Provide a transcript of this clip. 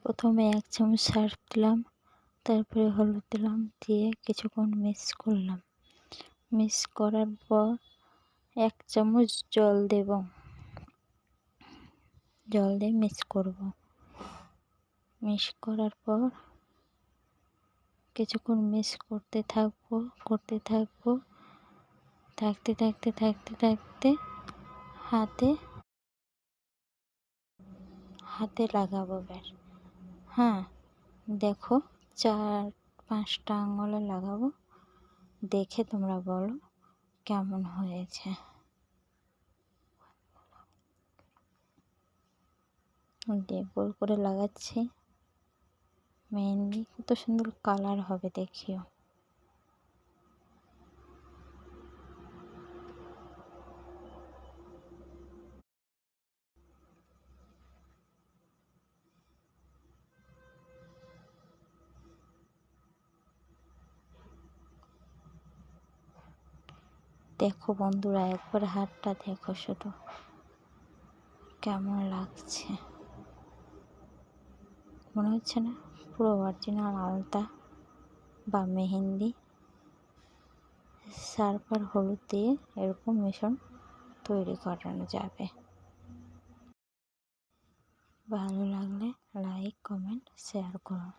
প্রথমে 1 চামচ সার্ফ দিলাম, তারপরে হলুদ দিলাম, দিয়ে কিছুক্ষণ মিক্স করলাম। মিক্স করার পর 1 চামচ জল দেব, জল দিয়ে মিক্স করব। মিক্স করার পর কিছুক্ষণ মিক্স করতে থাকবো, থাকতে হাতে লাগাবো। ব্যাস, হ্যাঁ দেখো 4-5টা আঙুলে লাগাবো। দেখে তোমরা বলো কেমন হয়েছে। দিয়ে গোল করে লাগাচ্ছি মেহেন্দি। কত সুন্দর কালার হবে দেখিও। দেখো বন্ধুরা, একবার হাতটা দেখো শুধু কেমন লাগছে। মনে হচ্ছে না পুরো অরিজিনাল আলতা বা মেহেন্দি। সার্ফ আর হলুদ দিয়ে এরকম মিশ্রণ তৈরি করানো যাবে। ভালো লাগলে লাইক, কমেন্ট, শেয়ার করো।